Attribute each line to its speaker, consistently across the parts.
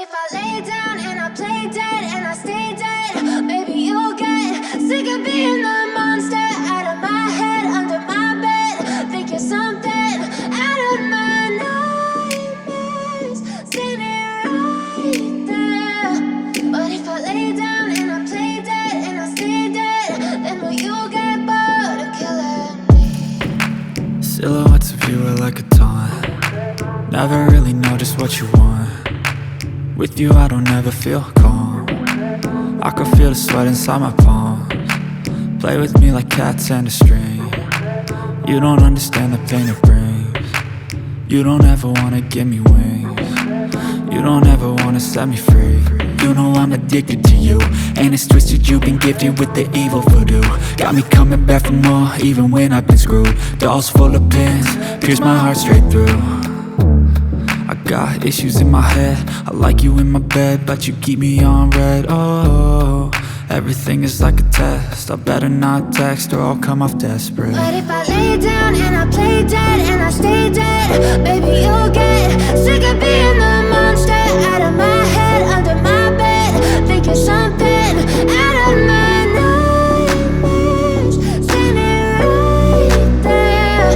Speaker 1: if I lay down and I play dead and I stay dead, maybe you'll get sick of being the monster out of my head, under my bed. Think you're something out of my nightmares, standing right there. But if I lay down and I play dead and I stay dead, then will you get bored of killing me?
Speaker 2: Silhouettes of you are like a taunt. Never really know just what you want. With you I don't ever feel calm. I can feel the sweat inside my palms. Play with me like cats and a string. You don't understand the pain it brings. You don't ever wanna give me wings. You don't ever wanna set me free. You know I'm addicted to you, and it's twisted, you've been gifted with the evil voodoo. Got me coming back for more, even when I've been screwed. Dolls full of pins, pierce my heart straight through. I got issues in my head, I like you in my bed, but you keep me on red. Oh, everything is like a test, I better not text or I'll come off desperate.
Speaker 1: But if I lay down and I play dead and I stay dead, baby you'll get sick of being the monster out of my head, under my bed. Think you're something out of my nightmares, standing right there.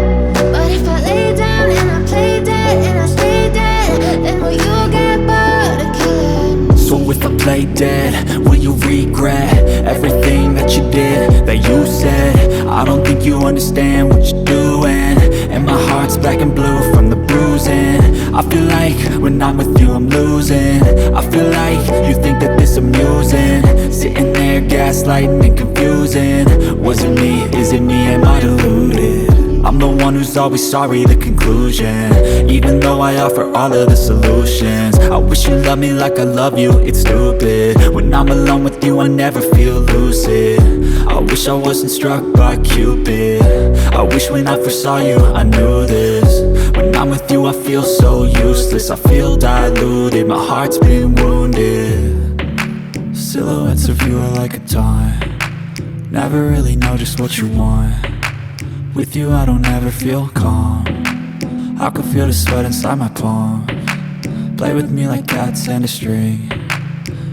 Speaker 1: But if I lay down and I play dead and I stay dead, then will you get bored of killing me?
Speaker 2: So if I play dead, will you regret everything that you did, that you said? I don't think you understand what you're doing, and my heart's black and blue from the bruising. I feel like when I'm with you I'm losing. I feel like you think that this amusing, sitting there gaslighting and confusing. Was it me? Is it me? Am I deluded? I'm the one who's always sorry, the conclusion, even though I offer all of the solutions. I wish you loved me like I love you, it's stupid. When I'm alone with you I never feel lucid. I wish I wasn't struck by Cupid. I wish when I first saw you I knew this. When I'm with you I feel so useless, I feel diluted, my heart's been wounded. Silhouettes of you are like a taunt. Never really know just what you want. With you I don't ever feel calm. I can feel the sweat inside my palms. Play with me like cats and a string.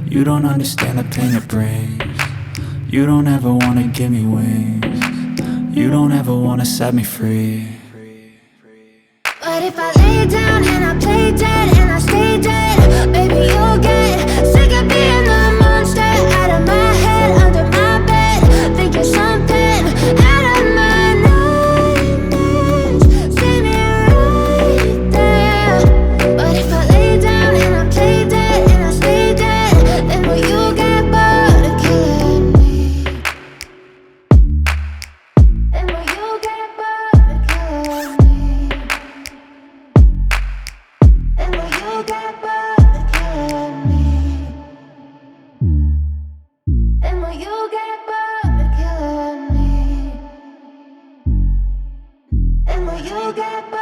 Speaker 2: You don't understand the pain it brings. You don't ever wanna give me wings. You don't ever wanna set me free.
Speaker 1: But if I lay down and I play dead and I stay dead, baby you'll get sick of being the monster out of my head, under my bed. Think you're something out of my nightmares, standing right there. But if I lay down and I play dead and I stay dead, then will you get bored of killing me? Then will you get bored of killing me? And will you get bored of killing me? And will you get bored of killing me? And will you get bored?